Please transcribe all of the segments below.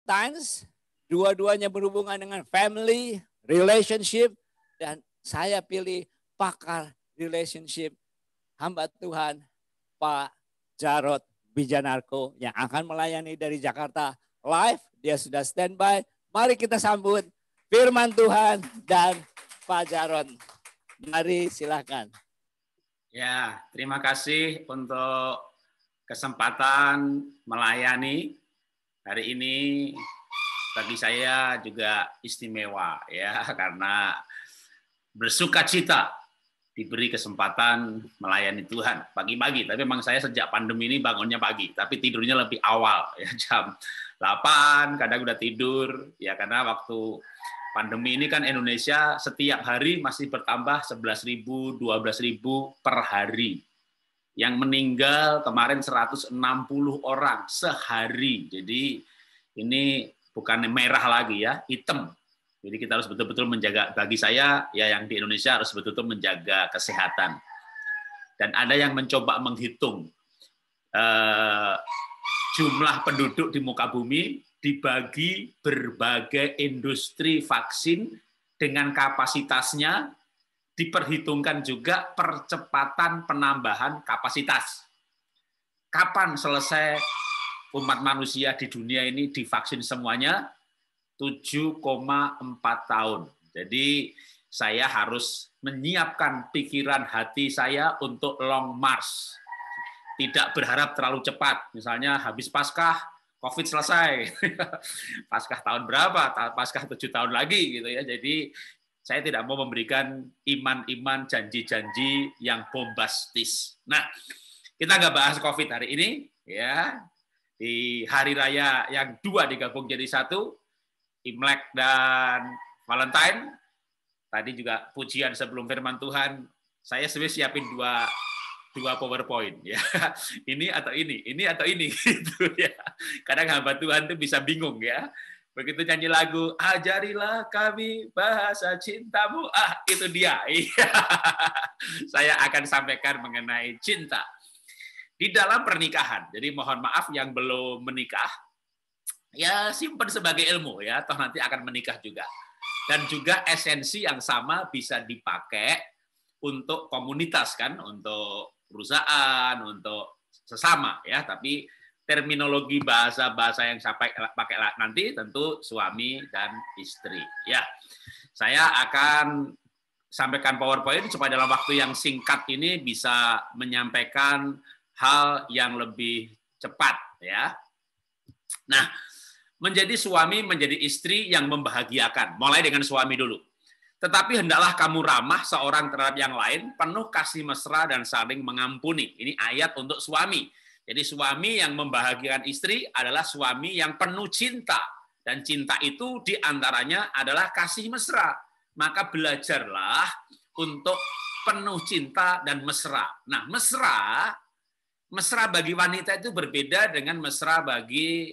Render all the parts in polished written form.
Valentine's, dua-duanya berhubungan dengan family, relationship, dan saya pilih pakar relationship hamba Tuhan, Pak Jarod Wijanarko yang akan melayani dari Jakarta live. Dia sudah standby. Mari kita sambut firman Tuhan dan Pak Jarod. Mari silakan. Ya, terima kasih untuk kesempatan melayani hari ini. Bagi saya juga istimewa ya, karena bersukacita diberi kesempatan melayani Tuhan pagi-pagi. Tapi memang saya sejak pandemi ini bangunnya pagi, tapi tidurnya lebih awal ya, jam 8 kadang udah tidur ya, karena waktu pandemi ini kan Indonesia setiap hari masih bertambah 11.000, 12.000 per hari. Yang meninggal kemarin 160 orang sehari. Jadi ini bukan merah lagi ya, hitam. Jadi kita harus betul-betul menjaga, bagi saya ya yang di Indonesia harus betul-betul menjaga kesehatan. Dan ada yang mencoba menghitung jumlah penduduk di muka bumi dibagi berbagai industri vaksin dengan kapasitasnya, diperhitungkan juga percepatan penambahan kapasitas. Kapan selesai umat manusia di dunia ini divaksin semuanya? 7,4 tahun. Jadi saya harus menyiapkan pikiran hati saya untuk long march. Tidak berharap terlalu cepat. Misalnya habis Paskah, COVID selesai. Paskah tahun berapa? Paskah 7 tahun lagi gitu ya. Jadi saya tidak mau memberikan iman-iman janji-janji yang bombastis. Nah, kita nggak bahas COVID hari ini ya. Di hari raya yang dua digabung jadi satu, Imlek dan Valentine. Tadi juga pujian sebelum firman Tuhan, saya sebenarnya siapin dua PowerPoint ya. Ini atau ini gitu ya. Kadang hamba Tuhan tuh bisa bingung ya. Begitu nyanyi lagu, ajarilah kami bahasa cintamu. Itu dia. Saya akan sampaikan mengenai cinta di dalam pernikahan. Jadi mohon maaf yang belum menikah, ya simpan sebagai ilmu ya, toh nanti akan menikah juga. Dan juga esensi yang sama bisa dipakai untuk komunitas kan, untuk perusahaan, untuk sesama ya, tapi terminologi bahasa-bahasa yang saya pakai nanti tentu suami dan istri ya. Saya akan sampaikan PowerPoint supaya dalam waktu yang singkat ini bisa menyampaikan hal yang lebih cepat ya. Nah, menjadi suami, menjadi istri yang membahagiakan. Mulai dengan suami dulu. Tetapi hendaklah kamu ramah seorang terhadap yang lain, penuh kasih mesra dan saling mengampuni. Ini ayat untuk suami. Jadi suami yang membahagiakan istri adalah suami yang penuh cinta. Dan cinta itu diantaranya adalah kasih mesra. Maka belajarlah untuk penuh cinta dan mesra. Nah, mesra bagi wanita itu berbeda dengan mesra bagi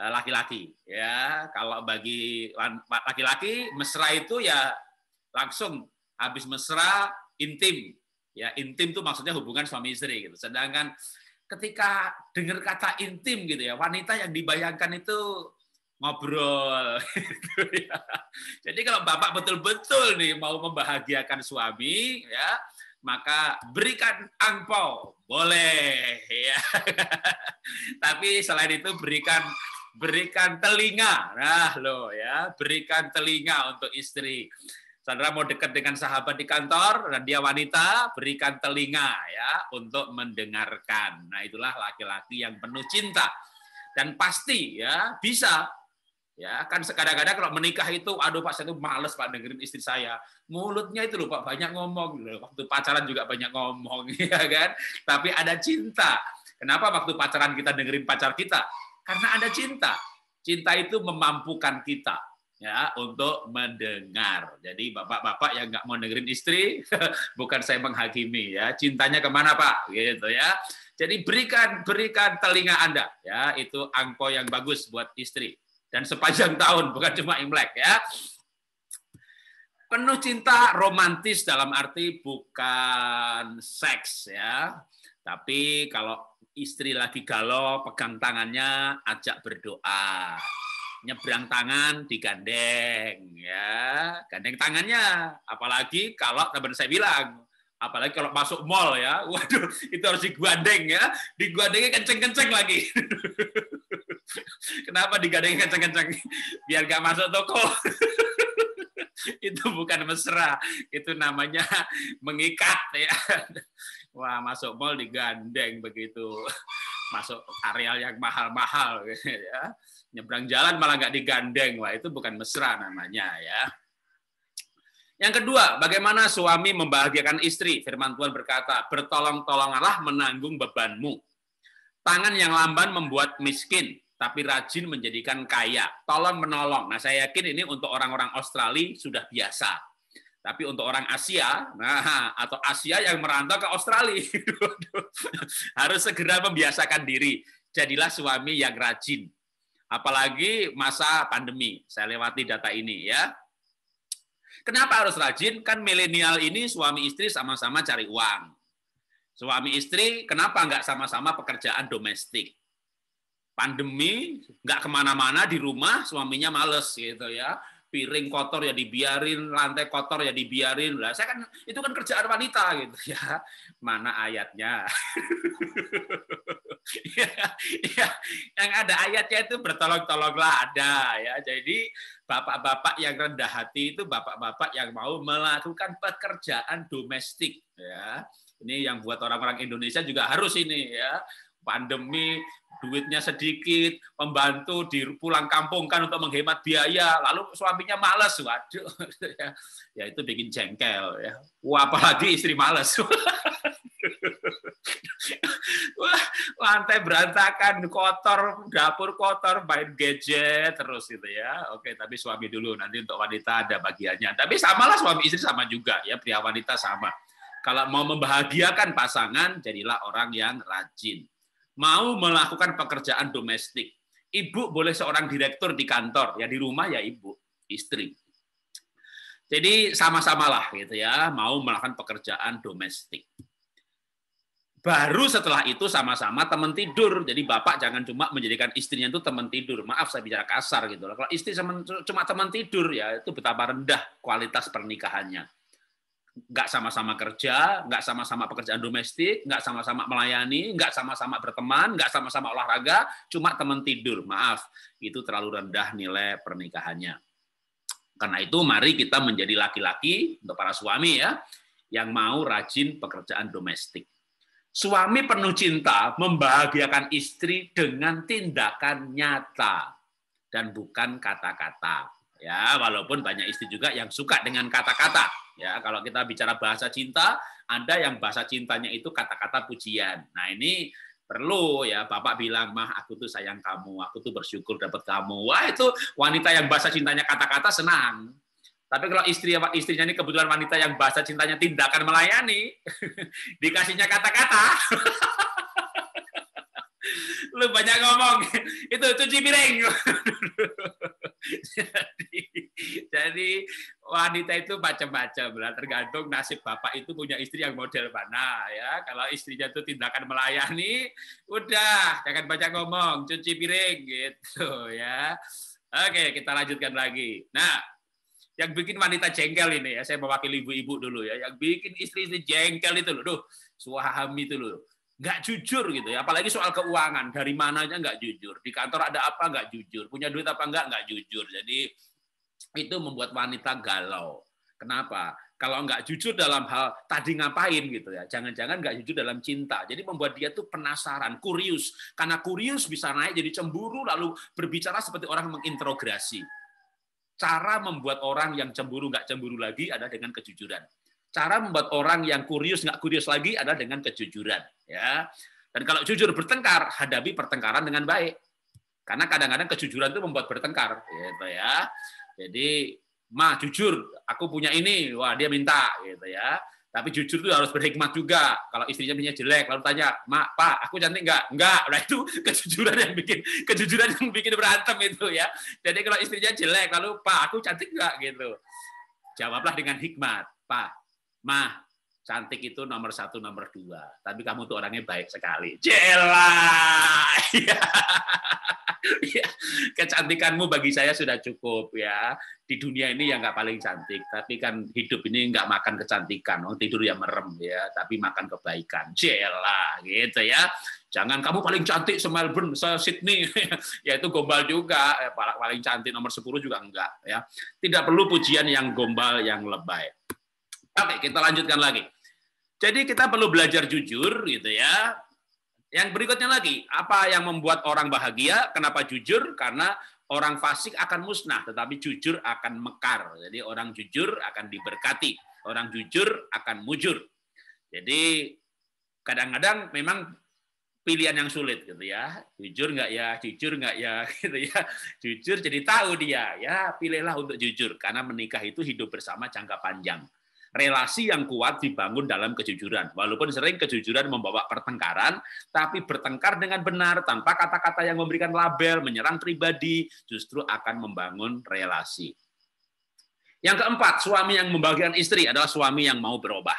laki-laki ya. Kalau bagi laki-laki mesra itu ya langsung habis mesra intim ya, intim itu maksudnya hubungan suami istri gitu. Sedangkan ketika dengar kata intim gitu ya, wanita yang dibayangkan itu ngobrol gitu ya. Jadi kalau bapak betul-betul nih mau membahagiakan suami ya, maka berikan angpau boleh ya. Tapi selain itu berikan telinga. Nah, loh ya, berikan telinga untuk istri. Saudara mau dekat dengan sahabat di kantor dan dia wanita, berikan telinga ya untuk mendengarkan. Nah, itulah laki-laki yang penuh cinta. Dan pasti ya bisa. Ya, kan kadang-kadang kalau menikah itu, aduh Pak, saya tuh males Pak dengerin istri saya. Mulutnya itu loh Pak, banyak ngomong. Waktu pacaran juga banyak ngomong, ya kan? Tapi ada cinta. Kenapa waktu pacaran kita dengerin pacar kita? Karena ada cinta. Cinta itu memampukan kita ya untuk mendengar. Jadi bapak-bapak yang nggak mau dengerin istri, bukan saya menghakimi ya. Cintanya kemana Pak? Gitu ya. Jadi berikan telinga Anda ya, itu angpau yang bagus buat istri. Dan sepanjang tahun, bukan cuma Imlek ya. Penuh cinta romantis dalam arti bukan seks ya. Tapi kalau istri lagi galau, pegang tangannya, ajak berdoa. nyebrang tangan digandeng, ya, gandeng tangannya. Apalagi kalau teman saya bilang, apalagi kalau masuk mall ya, waduh, itu harus digandeng ya, digandengnya kenceng-kenceng lagi. Kenapa digandengnya kenceng-kenceng? Biar nggak masuk toko. Itu bukan mesra, itu namanya mengikat ya. Wah, masuk mall digandeng begitu. Masuk areal yang mahal-mahal ya. Nyebrang jalan malah nggak digandeng. Wah, itu bukan mesra namanya ya. Yang kedua, bagaimana suami membahagiakan istri? Firman Tuhan berkata, bertolong-tolonganlah menanggung bebanmu. Tangan yang lamban membuat miskin, tapi rajin menjadikan kaya. Tolong menolong. Nah, saya yakin ini untuk orang-orang Australia sudah biasa. Tapi untuk orang Asia, nah, atau Asia yang merantau ke Australia, harus segera membiasakan diri. Jadilah suami yang rajin. Apalagi masa pandemi. Saya lewati data ini ya. Kenapa harus rajin? Kan milenial ini suami istri sama-sama cari uang. Suami istri kenapa nggak sama-sama pekerjaan domestik? Pandemi nggak kemana-mana di rumah, suaminya males gitu ya. Piring kotor ya dibiarin, lantai kotor ya dibiarin. Lah, saya kan itu kan kerjaan wanita gitu ya. Mana ayatnya? ya, yang ada ayatnya itu bertolong-tolonglah ada ya. Jadi bapak-bapak yang rendah hati itu bapak-bapak yang mau melakukan pekerjaan domestik ya. Ini yang buat orang-orang Indonesia juga harus ini ya. Pandemi, duitnya sedikit, pembantu di pulang kampung kan untuk menghemat biaya, lalu suaminya malas, waduh, ya itu bikin jengkel ya. Wah, apalagi istri malas. Wah, lantai berantakan, kotor, dapur kotor, main gadget terus gitu ya. Oke, tapi suami dulu, nanti untuk wanita ada bagiannya. Tapi samalah suami istri sama juga ya, pria wanita sama. Kalau mau membahagiakan pasangan, jadilah orang yang rajin. Mau melakukan pekerjaan domestik. Ibu boleh seorang direktur di kantor, ya di rumah ya ibu, istri. Jadi sama-samalah gitu ya, mau melakukan pekerjaan domestik. Baru setelah itu sama-sama teman tidur. Jadi bapak jangan cuma menjadikan istrinya itu teman tidur. Maaf saya bicara kasar gitu. Kalau istri cuma teman tidur ya itu betapa rendah kualitas pernikahannya. Nggak sama-sama kerja, nggak sama-sama pekerjaan domestik, nggak sama-sama melayani, nggak sama-sama berteman, nggak sama-sama olahraga, cuma teman tidur. Maaf, itu terlalu rendah nilai pernikahannya. Karena itu mari kita menjadi laki-laki, untuk para suami ya, yang mau rajin pekerjaan domestik. Suami penuh cinta membahagiakan istri dengan tindakan nyata dan bukan kata-kata. Ya, walaupun banyak istri juga yang suka dengan kata-kata. Ya, kalau kita bicara bahasa cinta, ada yang bahasa cintanya itu kata-kata pujian. Nah, ini perlu ya, bapak bilang, "Mah, aku tuh sayang kamu, aku tuh bersyukur dapat kamu." Wah, itu wanita yang bahasa cintanya kata-kata senang. Tapi kalau istrinya ini kebetulan wanita yang bahasa cintanya tindakan melayani, dikasihnya kata-kata, lu banyak ngomong, itu cuci piring. jadi wanita itu macam-macam lah, tergantung nasib bapak itu punya istri yang model mana ya. Kalau istrinya itu tindakan melayani, udah jangan banyak ngomong, cuci piring gitu ya. Oke, kita lanjutkan lagi. Nah, yang bikin wanita jengkel ini ya, saya mewakili ibu-ibu dulu ya, yang bikin istri-istri jengkel itu loh, suami itu loh, nggak jujur gitu ya, apalagi soal keuangan, dari mananya nggak jujur, di kantor ada apa nggak jujur, punya duit apa nggak jujur, jadi itu membuat wanita galau. Kenapa? Kalau nggak jujur dalam hal tadi ngapain gitu ya, jangan-jangan nggak jujur dalam cinta, jadi membuat dia tuh penasaran, kurius, karena kurius bisa naik jadi cemburu, lalu berbicara seperti orang menginterogasi. Cara membuat orang yang cemburu nggak cemburu lagi adalah dengan kejujuran. Cara membuat orang yang kurius nggak kurius lagi adalah dengan kejujuran. Ya. Dan kalau jujur bertengkar, hadapi pertengkaran dengan baik. Karena kadang-kadang kejujuran itu membuat bertengkar. Gitu ya. Jadi, "Ma, jujur, aku punya ini." Wah, dia minta. Gitu ya. Tapi jujur itu harus berhikmat juga. Kalau istrinya punya jelek, lalu tanya, "Mak, Pak, aku cantik nggak?" Enggak. Nah, itu kejujuran yang bikin berantem itu ya. Jadi kalau istrinya jelek, lalu, "Pak, aku cantik nggak?" gitu. Jawablah dengan hikmat, "Pak, Ma, Cantik itu nomor 1, nomor 2. Tapi kamu tuh orangnya baik sekali. Jelah. Ya, kecantikanmu bagi saya sudah cukup ya. Di dunia ini ya nggak paling cantik, tapi kan hidup ini nggak makan kecantikan, tidur ya merem ya, tapi makan kebaikan. Jelah, gitu ya. Jangan kamu paling cantik se-Melbourne, se-Sydney, ya itu gombal juga. Paling cantik nomor 10 juga enggak ya. Tidak perlu pujian yang gombal, yang lebay. Oke, kita lanjutkan lagi. Jadi kita perlu belajar jujur gitu ya. Yang berikutnya lagi, apa yang membuat orang bahagia? Kenapa jujur? Karena orang fasik akan musnah, tetapi jujur akan mekar. Jadi orang jujur akan diberkati, orang jujur akan mujur. Jadi kadang-kadang memang pilihan yang sulit gitu ya. Jujur nggak ya, jujur nggak ya, gitu ya. Jujur jadi tahu dia, ya pilihlah untuk jujur karena menikah itu hidup bersama jangka panjang. Relasi yang kuat dibangun dalam kejujuran. Walaupun sering kejujuran membawa pertengkaran, tapi bertengkar dengan benar, tanpa kata-kata yang memberikan label, menyerang pribadi, justru akan membangun relasi. Yang keempat, suami yang membahagiakan istri adalah suami yang mau berubah.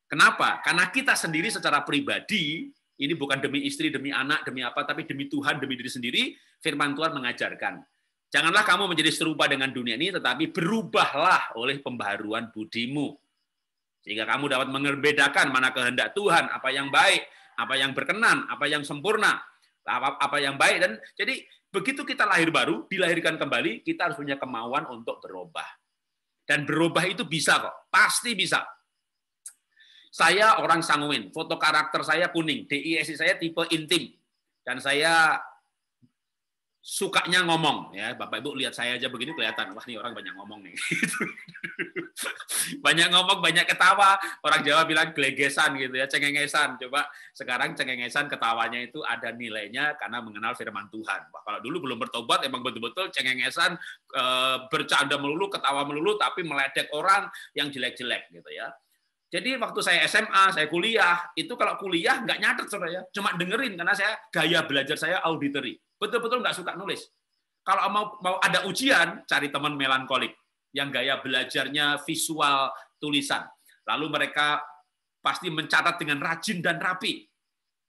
Kenapa? Karena kita sendiri secara pribadi, ini bukan demi istri, demi anak, demi apa, tapi demi Tuhan, demi diri sendiri, firman Tuhan mengajarkan. Janganlah kamu menjadi serupa dengan dunia ini, tetapi berubahlah oleh pembaharuan budimu. Sehingga kamu dapat membedakan mana kehendak Tuhan, apa yang baik, apa yang berkenan, apa yang sempurna, apa yang baik. Dan jadi begitu kita lahir baru, dilahirkan kembali, kita harus punya kemauan untuk berubah. Dan berubah itu bisa kok, pasti bisa. Saya orang sanguin, foto karakter saya kuning, DISC saya tipe intim. Dan saya sukanya ngomong ya, Bapak Ibu lihat saya aja begini kelihatan, wah ini orang banyak ngomong nih. Banyak ngomong, banyak ketawa. Orang Jawa bilang gelegesan gitu ya, cengengesan. Coba sekarang cengengesan ketawanya itu ada nilainya karena mengenal firman Tuhan. Wah, kalau dulu belum bertobat emang betul-betul cengengesan, bercanda melulu, ketawa melulu, tapi meledek orang yang jelek-jelek gitu ya. Jadi waktu saya SMA, saya kuliah, itu kalau kuliah nggak nyatet saudara ya, cuma dengerin karena saya gaya belajar saya auditory. Betul-betul nggak suka nulis. Kalau mau ada ujian, cari teman melankolik yang gaya belajarnya visual tulisan. Lalu mereka pasti mencatat dengan rajin dan rapi.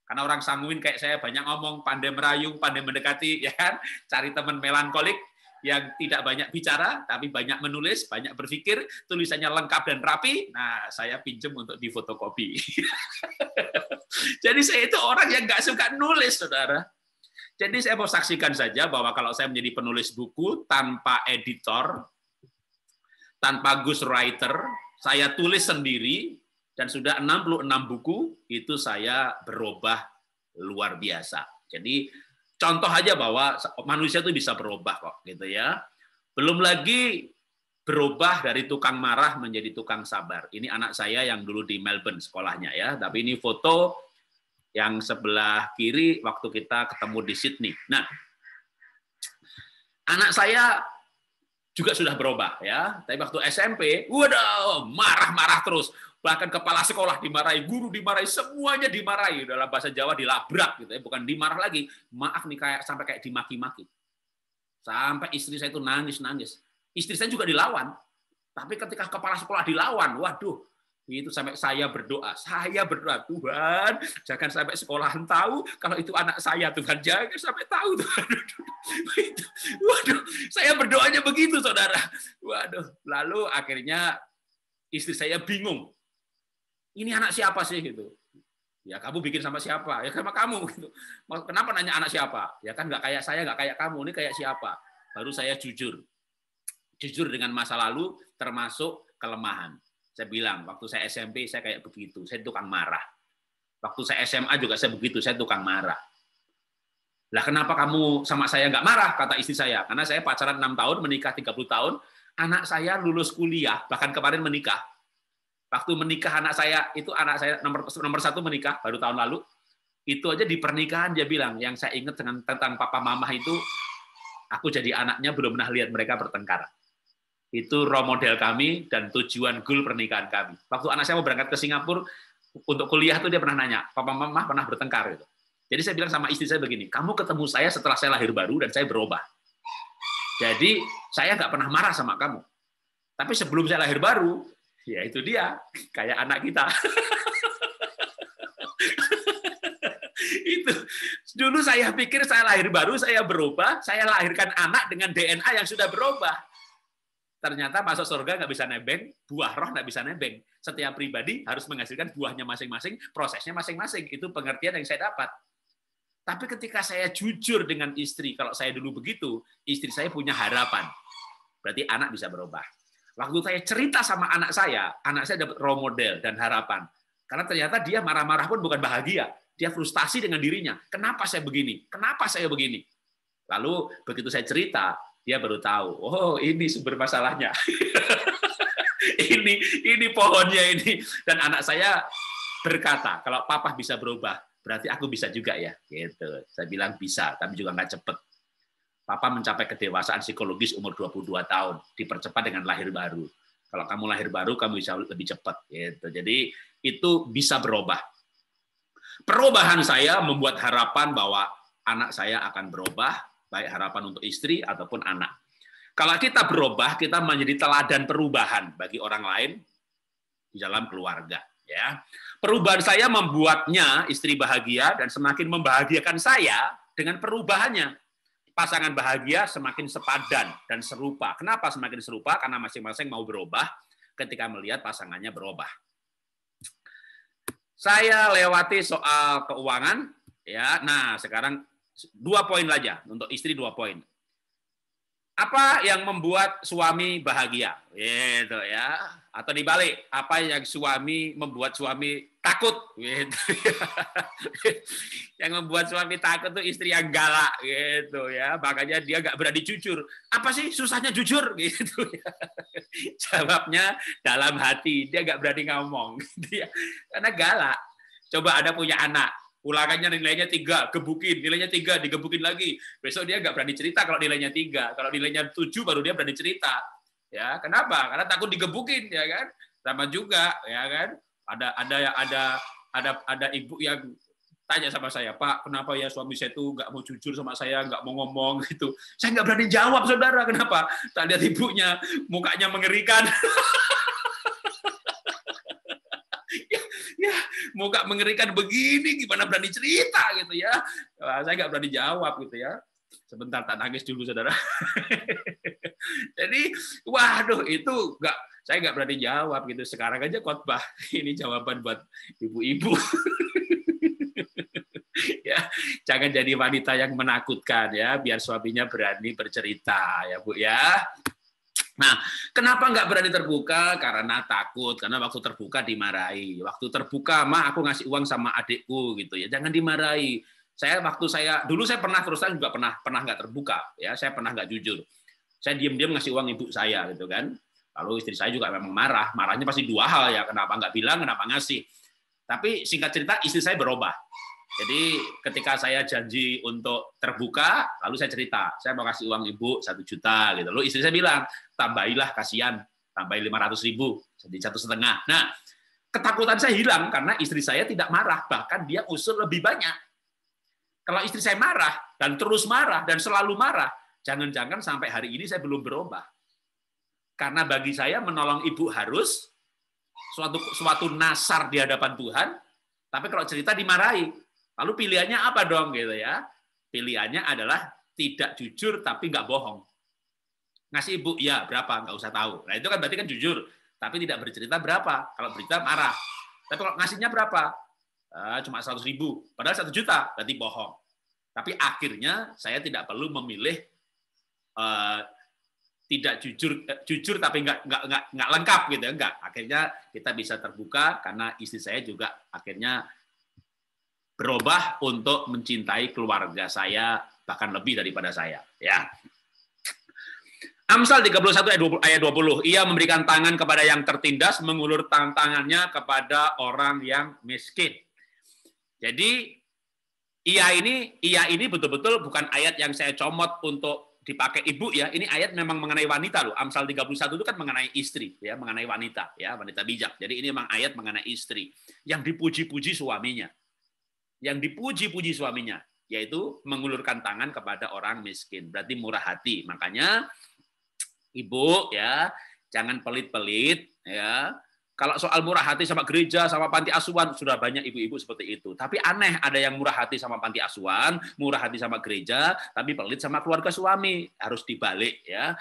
Karena orang sanguin kayak saya banyak ngomong, pandai merayu, pandai mendekati, ya kan? Cari teman melankolik yang tidak banyak bicara, tapi banyak menulis, banyak berpikir, tulisannya lengkap dan rapi. Nah, saya pinjam untuk difotokopi. Jadi saya itu orang yang nggak suka nulis, saudara. Jadi saya mau saksikan saja bahwa kalau saya menjadi penulis buku tanpa editor, tanpa ghostwriter, saya tulis sendiri, dan sudah 66 buku, itu saya berubah luar biasa. Jadi contoh aja bahwa manusia itu bisa berubah kok, gitu ya. Belum lagi berubah dari tukang marah menjadi tukang sabar. Ini anak saya yang dulu di Melbourne sekolahnya ya, tapi ini foto yang sebelah kiri waktu kita ketemu di Sydney. Nah, anak saya juga sudah berubah ya. Tapi waktu SMP, waduh, marah-marah terus. Bahkan kepala sekolah dimarahi, guru dimarahi, semuanya dimarahi. Dalam bahasa Jawa dilabrak gitu ya, bukan dimarah lagi. Maaf nih sampai kayak dimaki-maki. Sampai istri saya itu nangis-nangis. Istri saya juga dilawan. Tapi ketika kepala sekolah dilawan, waduh, itu sampai saya berdoa, Tuhan, jangan sampai sekolahan tahu kalau itu anak saya, Tuhan, jangan sampai tahu, Tuhan. Waduh, saya berdoanya begitu, saudara. Waduh, lalu akhirnya istri saya bingung. Ini anak siapa sih gitu? Ya kamu bikin sama siapa? Ya sama kamu gitu. Kenapa nanya anak siapa? Ya kan nggak kayak saya, nggak kayak kamu. Ini kayak siapa? Baru saya jujur dengan masa lalu, termasuk kelemahan. Saya bilang, waktu saya SMP, saya kayak begitu. Saya tukang marah. Waktu saya SMA juga saya begitu. Saya tukang marah. Lah kenapa kamu sama saya nggak marah? Kata istri saya. Karena saya pacaran 6 tahun, menikah 30 tahun. Anak saya lulus kuliah, bahkan kemarin menikah. Waktu menikah anak saya, itu anak saya nomor 1 menikah, baru tahun lalu. Itu aja di pernikahan dia bilang, yang saya ingat tentang papa mama itu, aku jadi anaknya belum pernah lihat mereka bertengkar. Itu role model kami dan tujuan goal pernikahan kami. Waktu anak saya mau berangkat ke Singapura untuk kuliah tuh dia pernah nanya, papa mama pernah bertengkar gitu. Jadi saya bilang sama istri saya begini, kamu ketemu saya setelah saya lahir baru dan saya berubah. Jadi saya nggak pernah marah sama kamu. Tapi sebelum saya lahir baru, Ya itu dia, kayak anak kita. Itu dulu saya pikir saya lahir baru, saya berubah, saya lahirkan anak dengan DNA yang sudah berubah. Ternyata masuk surga nggak bisa nebeng, buah roh nggak bisa nebeng. Setiap pribadi harus menghasilkan buahnya masing-masing, prosesnya masing-masing. Itu pengertian yang saya dapat. Tapi ketika saya jujur dengan istri, kalau saya dulu begitu, istri saya punya harapan. Berarti anak bisa berubah. Waktu saya cerita sama anak saya dapat role model dan harapan. Karena ternyata dia marah-marah pun bukan bahagia. Dia frustasi dengan dirinya. Kenapa saya begini? Kenapa saya begini? Lalu begitu saya cerita, dia baru tahu, oh ini sumber masalahnya. ini pohonnya ini. Dan anak saya berkata, kalau papa bisa berubah, berarti aku bisa juga ya. Gitu. Saya bilang bisa, tapi juga nggak cepet. Papa mencapai kedewasaan psikologis umur 22 tahun, dipercepat dengan lahir baru. Kalau kamu lahir baru, kamu bisa lebih cepat. Gitu. Jadi itu bisa berubah. Perubahan saya membuat harapan bahwa anak saya akan berubah, baik harapan untuk istri ataupun anak. Kalau kita berubah, kita menjadi teladan perubahan bagi orang lain di dalam keluarga. Ya, perubahan saya membuatnya istri bahagia dan semakin membahagiakan saya dengan perubahannya. Pasangan bahagia semakin sepadan dan serupa. Kenapa semakin serupa? Karena masing-masing mau berubah ketika melihat pasangannya berubah. Saya lewati soal keuangan, ya. Nah, sekarang 2 poin aja untuk istri, 2 poin. Apa yang membuat suami bahagia? Gitu ya. Atau dibalik, apa yang membuat suami takut? Gitu. Yang membuat suami takut tuh istri yang galak gitu ya. Makanya dia nggak berani jujur. Apa sih susahnya jujur gitu ya. Jawabnya dalam hati, dia nggak berani ngomong. Dia karena galak. Coba Anda punya anak, ulangannya nilainya 3, gebukin, nilainya 3, digebukin lagi. Besok dia nggak berani cerita kalau nilainya 3. Kalau nilainya 7 baru dia berani cerita. Ya, kenapa? Karena takut digebukin, ya kan? Sama juga, ya kan? Ada ibu yang tanya sama saya, Pak, kenapa ya suami saya tuh nggak mau jujur sama saya, nggak mau ngomong gitu. Saya nggak berani jawab, saudara. Kenapa? Tak lihat ibunya, mukanya mengerikan. Ya, muka mengerikan begini, gimana berani cerita gitu ya. Saya nggak berani jawab gitu ya. Sebentar, tak nangis dulu, saudara. Jadi, waduh, itu saya nggak berani jawab gitu. Sekarang aja khotbah, ini jawaban buat ibu-ibu. Ya, jangan jadi wanita yang menakutkan ya, biar suaminya berani bercerita ya, Bu ya. Nah, kenapa nggak berani terbuka? Karena takut. Karena waktu terbuka dimarahi. Waktu terbuka, Ma, aku ngasih uang sama adikku gitu ya. Jangan dimarahi. Dulu saya pernah terus terang juga pernah nggak terbuka ya. Saya pernah nggak jujur. Saya diam-diam ngasih uang ibu saya gitu kan. Lalu istri saya juga memang marah. Marahnya pasti 2 hal ya. Kenapa nggak bilang? Kenapa ngasih? Tapi singkat cerita, istri saya berubah. Jadi ketika saya janji untuk terbuka, lalu saya cerita, saya mau kasih uang ibu 1 juta gitu. Lalu istri saya bilang, tambahilah, kasihan, tambahin 500.000, jadi 1,5. Nah, ketakutan saya hilang karena istri saya tidak marah, bahkan dia usul lebih banyak. Kalau istri saya marah dan terus marah dan selalu marah, jangan-jangan sampai hari ini saya belum berubah. Karena bagi saya menolong ibu harus suatu nasar di hadapan Tuhan, tapi kalau cerita dimarahi. Lalu pilihannya apa dong gitu ya? Pilihannya adalah tidak jujur tapi nggak bohong. Ngasih ibu ya berapa nggak usah tahu. Nah itu kan berarti kan jujur, tapi tidak bercerita berapa. Kalau bercerita marah. Tapi kalau ngasihnya berapa? Cuma 100.000. Padahal 1 juta berarti bohong. Tapi akhirnya saya tidak perlu memilih tidak jujur tapi nggak lengkap gitu ya. Nggak. Akhirnya kita bisa terbuka karena istri saya juga akhirnya berubah untuk mencintai keluarga saya bahkan lebih daripada saya ya. Amsal 31 ayat 20, ia memberikan tangan kepada yang tertindas, mengulur tangannya kepada orang yang miskin. Jadi ia ini betul-betul bukan ayat yang saya comot untuk dipakai ibu ya. Ini ayat memang mengenai wanita loh. Amsal 31 itu kan mengenai istri ya, mengenai wanita ya, wanita bijak. Jadi ini memang ayat mengenai istri yang dipuji-puji suaminya. Yang dipuji-puji suaminya, yaitu mengulurkan tangan kepada orang miskin. Berarti murah hati. Makanya ibu ya, jangan pelit-pelit ya. Kalau soal murah hati sama gereja, sama panti asuhan, sudah banyak ibu-ibu seperti itu. Tapi aneh, ada yang murah hati sama panti asuhan, murah hati sama gereja, tapi pelit sama keluarga suami. Harus dibalik ya.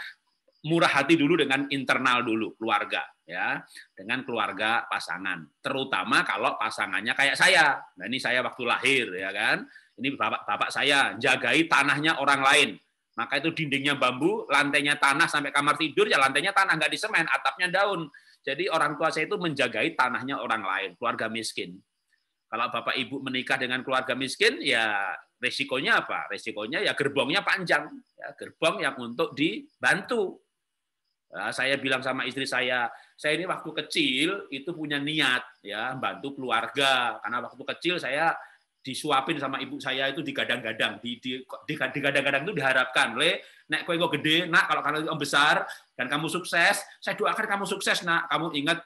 Murah hati dulu dengan internal dulu, keluarga ya, dengan keluarga pasangan. Terutama kalau pasangannya kayak saya. Nah, ini saya waktu lahir ya kan. Ini bapak saya jagai tanahnya orang lain. Maka itu dindingnya bambu, lantainya tanah sampai kamar tidur, ya lantainya tanah, nggak disemen, atapnya daun. Jadi orang tua saya itu menjagai tanahnya orang lain, keluarga miskin. Kalau bapak ibu menikah dengan keluarga miskin, ya resikonya apa? Resikonya ya gerbongnya panjang, ya, gerbong yang untuk dibantu. Nah, saya bilang sama istri saya ini waktu kecil itu punya niat ya bantu keluarga, karena waktu kecil saya disuapin sama ibu saya itu digadang-gadang, digadang-gadang itu diharapkan, nek kowe kok gede, nak kalau kamu besar dan kamu sukses, saya doakan kamu sukses, nak. Kamu ingat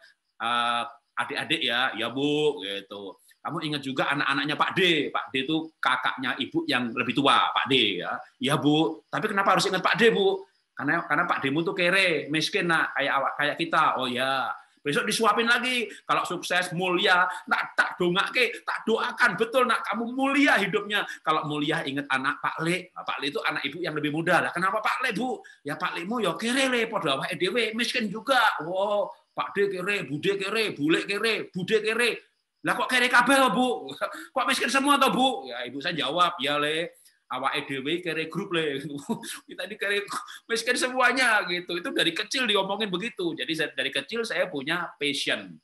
adik-adik ya Bu, gitu. Kamu ingat juga anak-anaknya Pak D. Pak D itu kakaknya ibu yang lebih tua, Pak D ya. Ya Bu, tapi kenapa harus ingat Pak D, Bu? Karena Pak D-mu tuh kere, miskin, nak, kayak kita. Oh ya. Besok disuapin lagi. Kalau sukses, mulia, nak tak dongake, tak doakan betul, nak kamu mulia hidupnya. Kalau mulia ingat anak Pak Le. Nah, Pak Le itu anak ibu yang lebih muda lah. Kenapa Pak Le, Bu? Ya Pak Le-mu ya kere le, padha awake dhewe miskin juga. Oh, Pak D kere, Bude kere, Bule kere, Bude kere. Lah kok kere kabeh, Bu? Kok miskin semua toh, Bu? Ya ibu saya jawab, ya Le. Awake dhewe kere grup le, kita ini kere miskin semuanya gitu. Itu dari kecil diomongin begitu. Jadi dari kecil saya punya passion,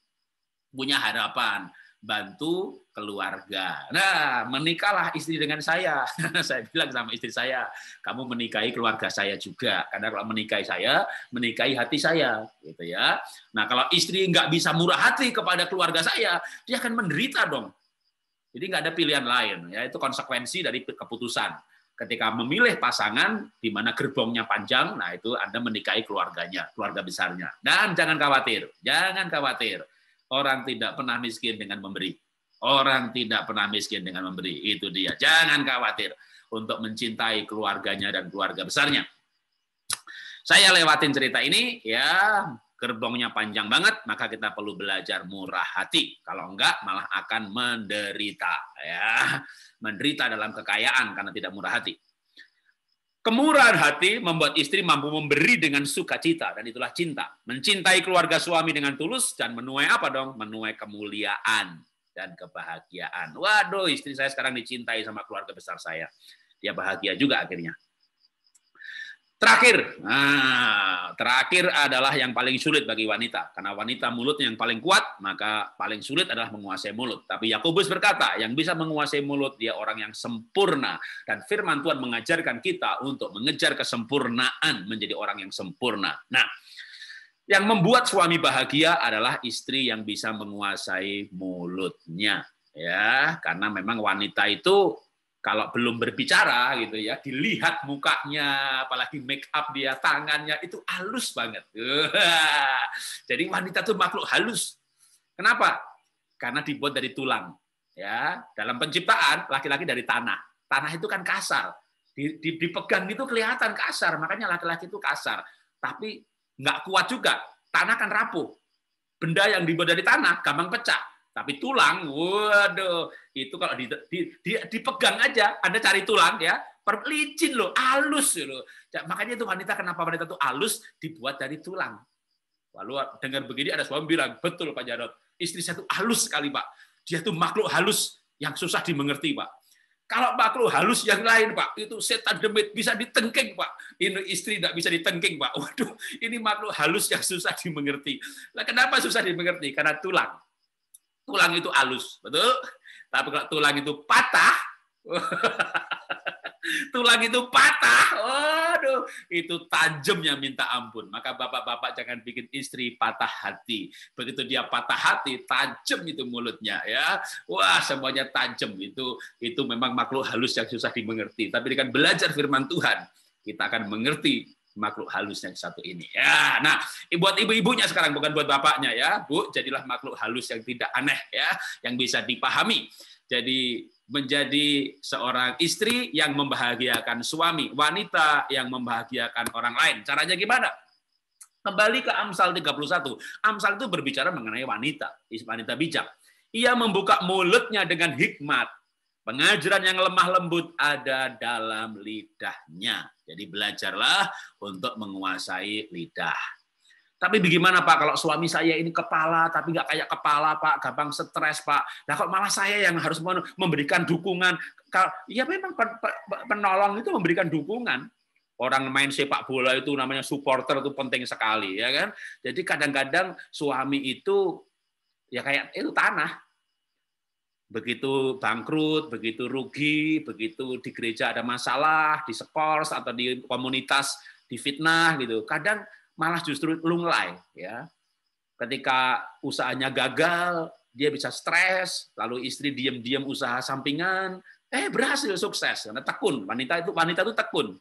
punya harapan, bantu keluarga. Nah, menikahlah istri dengan saya. Saya bilang sama istri saya, kamu menikahi keluarga saya juga. Karena kalau menikahi saya, menikahi hati saya, gitu ya. Nah, kalau istri nggak bisa murah hati kepada keluarga saya, dia akan menderita dong. Jadi nggak ada pilihan lain, ya itu konsekuensi dari keputusan. Ketika memilih pasangan di mana gerbongnya panjang, nah itu Anda menikahi keluarganya, keluarga besarnya. Dan jangan khawatir, orang tidak pernah miskin dengan memberi. Orang tidak pernah miskin dengan memberi, itu dia. Jangan khawatir untuk mencintai keluarganya dan keluarga besarnya. Saya lewatin cerita ini, ya. Gerbongnya panjang banget, maka kita perlu belajar murah hati. Kalau enggak, malah akan menderita. Ya, menderita dalam kekayaan karena tidak murah hati. Kemurahan hati membuat istri mampu memberi dengan sukacita, dan itulah cinta. Mencintai keluarga suami dengan tulus, dan menuai apa dong? Menuai kemuliaan dan kebahagiaan. Waduh, istri saya sekarang dicintai sama keluarga besar saya. Dia bahagia juga akhirnya. Terakhir adalah yang paling sulit bagi wanita. Karena wanita mulutnya yang paling kuat, maka paling sulit adalah menguasai mulut. Tapi Yakobus berkata, yang bisa menguasai mulut, dia orang yang sempurna. Dan firman Tuhan mengajarkan kita untuk mengejar kesempurnaan, menjadi orang yang sempurna. Nah, yang membuat suami bahagia adalah istri yang bisa menguasai mulutnya. Ya, karena memang wanita itu kalau belum berbicara gitu ya, dilihat mukanya, apalagi make up dia, tangannya itu halus banget. Jadi wanita itu makhluk halus. Kenapa? Karena dibuat dari tulang. Ya, dalam penciptaan laki-laki dari tanah. Tanah itu kan kasar. Dipegang itu kelihatan kasar, makanya laki-laki itu kasar. Tapi nggak kuat juga. Tanah kan rapuh. Benda yang dibuat dari tanah gampang pecah. Tapi tulang, waduh, itu kalau dipegang aja, Anda cari tulang ya, licin loh, halus loh. Makanya itu wanita, kenapa wanita itu halus, dibuat dari tulang. Lalu dengar begini ada suami bilang, betul Pak Jarod, istri saya itu halus sekali Pak. Dia itu makhluk halus yang susah dimengerti Pak. Kalau makhluk halus yang lain Pak, itu setan demit bisa ditengking Pak. Ini istri tidak bisa ditengking Pak. Waduh, ini makhluk halus yang susah dimengerti. Nah, kenapa susah dimengerti? Karena tulang. Tulang itu halus, betul? Tapi kalau tulang itu patah, waduh, itu tajamnya minta ampun. Maka bapak-bapak jangan bikin istri patah hati. Begitu dia patah hati, tajam itu mulutnya, ya. Wah, semuanya tajam. Itu memang makhluk halus yang susah dimengerti. Tapi dengan belajar firman Tuhan, kita akan mengerti makhluk halus yang satu ini. Ya, nah, buat ibu-ibunya sekarang, bukan buat bapaknya ya, Bu, jadilah makhluk halus yang tidak aneh ya, yang bisa dipahami. Jadi menjadi seorang istri yang membahagiakan suami, wanita yang membahagiakan orang lain. Caranya gimana? Kembali ke Amsal 31. Amsal itu berbicara mengenai wanita bijak. Ia membuka mulutnya dengan hikmat. Pengajaran yang lemah lembut ada dalam lidahnya. Jadi belajarlah untuk menguasai lidah. Tapi bagaimana Pak kalau suami saya ini kepala tapi nggak kayak kepala Pak, gampang stres Pak. Nah kok malah saya yang harus memberikan dukungan. Ya memang penolong itu memberikan dukungan. Orang main sepak bola itu namanya supporter itu penting sekali ya kan. Jadi kadang-kadang suami itu ya kayak itu tanah. Begitu bangkrut, begitu rugi, begitu di gereja ada masalah, di skors atau di komunitas difitnah gitu. Kadang malah justru lunglai ya. Ketika usahanya gagal, dia bisa stres, lalu istri diam-diam usaha sampingan, berhasil sukses karena tekun. Wanita itu tekun.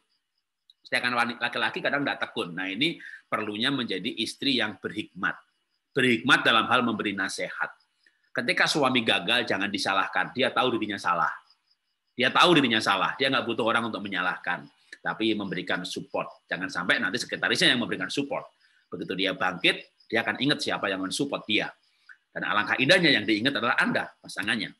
Sedangkan laki-laki kadang nggak tekun. Nah ini perlunya menjadi istri yang berhikmat. Berhikmat dalam hal memberi nasihat. Ketika suami gagal, jangan disalahkan. Dia tahu dirinya salah. Dia tahu dirinya salah. Dia nggak butuh orang untuk menyalahkan. Tapi memberikan support. Jangan sampai nanti sekretarisnya yang memberikan support. Begitu dia bangkit, dia akan ingat siapa yang mensupport dia. Dan alangkah indahnya yang diingat adalah Anda, pasangannya.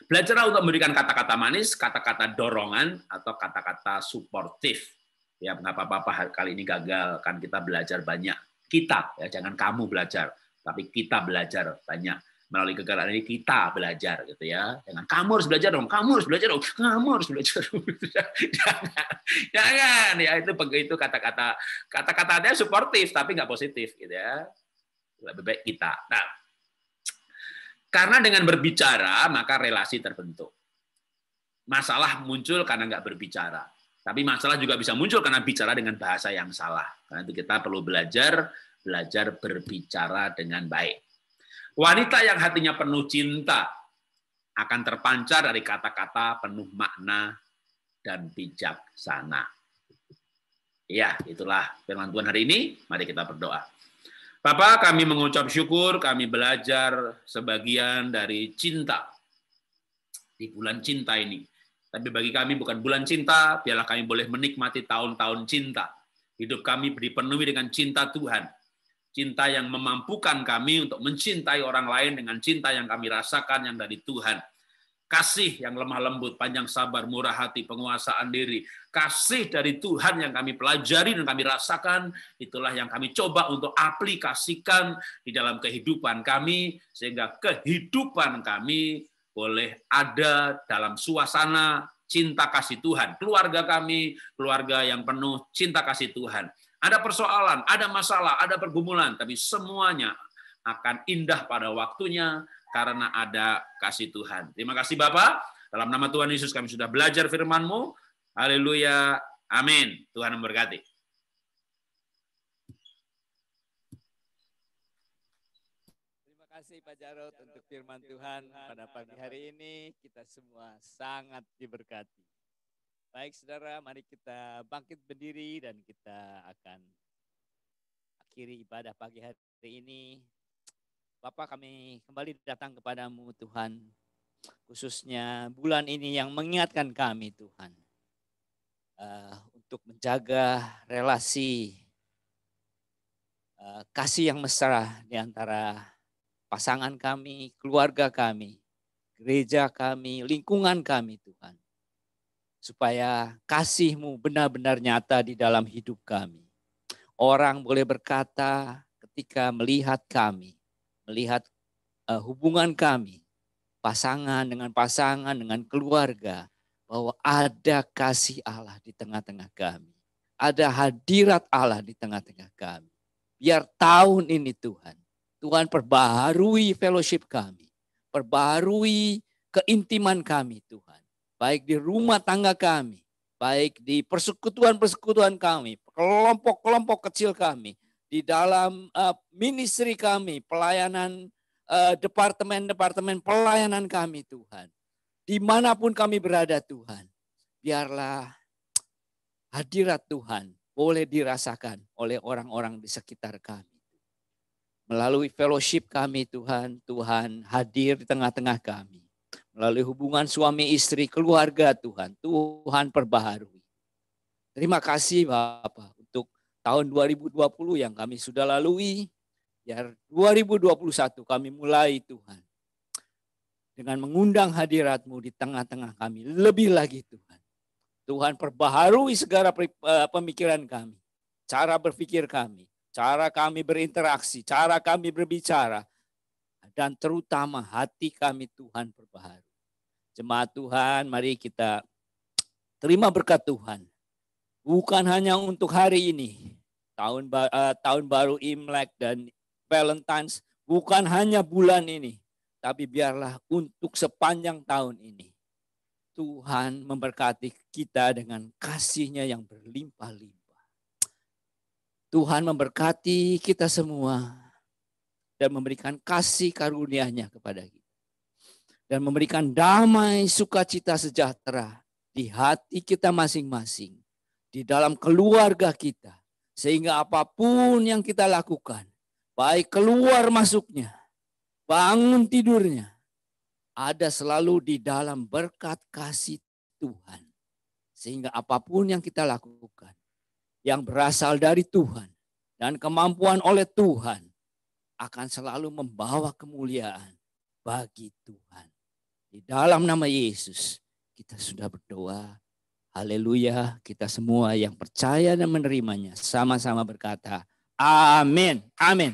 Belajarlah untuk memberikan kata-kata manis, kata-kata dorongan, atau kata-kata suportif. Ya, nggak apa-apa kali ini gagal, kan kita belajar banyak. Kita, ya jangan kamu belajar, tapi kita belajar banyak. Melalui kegagalan ini kita belajar, gitu ya. Jangan kamu harus belajar dong, kamu harus belajar dong, kamu harus belajar dong. Jangan, ya itu kata-katanya suportif, tapi nggak positif, gitu ya. Lebih baik kita. Nah, karena dengan berbicara, maka relasi terbentuk. Masalah muncul karena nggak berbicara. Tapi masalah juga bisa muncul karena bicara dengan bahasa yang salah. Karena itu kita perlu belajar berbicara dengan baik. Wanita yang hatinya penuh cinta akan terpancar dari kata-kata penuh makna dan bijaksana. Ya, itulah firman Tuhan hari ini. Mari kita berdoa. Bapak, kami mengucap syukur, kami belajar sebagian dari cinta di bulan cinta ini. Tapi bagi kami bukan bulan cinta, biarlah kami boleh menikmati tahun-tahun cinta. Hidup kami dipenuhi dengan cinta Tuhan. Cinta yang memampukan kami untuk mencintai orang lain dengan cinta yang kami rasakan yang dari Tuhan. Kasih yang lemah lembut, panjang sabar, murah hati, penguasaan diri. Kasih dari Tuhan yang kami pelajari dan kami rasakan, itulah yang kami coba untuk aplikasikan di dalam kehidupan kami, sehingga kehidupan kami boleh ada dalam suasana cinta kasih Tuhan. Keluarga kami, keluarga yang penuh cinta kasih Tuhan. Ada persoalan, ada masalah, ada pergumulan, tapi semuanya akan indah pada waktunya, karena ada kasih Tuhan. Terima kasih Bapak. Dalam nama Tuhan Yesus kami sudah belajar firman-Mu. Haleluya. Amin. Tuhan memberkati. Terima kasih Pak Jarod untuk firman Tuhan pada pagi hari ini. Kita semua sangat diberkati. Baik saudara, mari kita bangkit berdiri dan kita akan akhiri ibadah pagi hari ini. Bapak, kami kembali datang kepadamu Tuhan, khususnya bulan ini yang mengingatkan kami Tuhan, untuk menjaga relasi kasih yang mesra di antara pasangan kami, keluarga kami, gereja kami, lingkungan kami Tuhan. Supaya kasih-Mu benar-benar nyata di dalam hidup kami. Orang boleh berkata ketika melihat kami, melihat hubungan kami, pasangan, dengan keluarga, bahwa ada kasih Allah di tengah-tengah kami. Ada hadirat Allah di tengah-tengah kami. Biar tahun ini Tuhan perbaharui fellowship kami, perbaharui keintiman kami Tuhan. Baik di rumah tangga kami, baik di persekutuan-persekutuan kami, kelompok-kelompok kecil kami, di dalam ministry kami, pelayanan departemen-departemen pelayanan kami Tuhan. Dimanapun kami berada Tuhan, biarlah hadirat Tuhan boleh dirasakan oleh orang-orang di sekitar kami. Melalui fellowship kami Tuhan, Tuhan hadir di tengah-tengah kami. Melalui hubungan suami istri, keluarga Tuhan perbaharui. Terima kasih Bapak untuk tahun 2020 yang kami sudah lalui, biar 2021 kami mulai Tuhan. Dengan mengundang hadirat-Mu di tengah-tengah kami. Lebih lagi Tuhan. Tuhan perbaharui segala pemikiran kami. Cara berpikir kami. Cara kami berinteraksi. Cara kami berbicara. Dan terutama hati kami Tuhan perbaharui. Jemaat Tuhan, mari kita terima berkat Tuhan. Bukan hanya untuk hari ini. Tahun baru Imlek dan Valentine's. Bukan hanya bulan ini. Tapi biarlah untuk sepanjang tahun ini. Tuhan memberkati kita dengan kasih-Nya yang berlimpah-limpah. Tuhan memberkati kita semua. Dan memberikan kasih karunia-Nya kepada kita. Dan memberikan damai, sukacita, sejahtera. Di hati kita masing-masing. Di dalam keluarga kita. Sehingga apapun yang kita lakukan. Baik keluar masuknya. Bangun tidurnya, ada selalu di dalam berkat kasih Tuhan. Sehingga apapun yang kita lakukan, yang berasal dari Tuhan dan kemampuan oleh Tuhan, akan selalu membawa kemuliaan bagi Tuhan. Di dalam nama Yesus, kita sudah berdoa. Haleluya, kita semua yang percaya dan menerimanya, sama-sama berkata, amin, amin.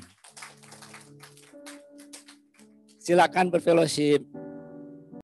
Silakan berfellowship.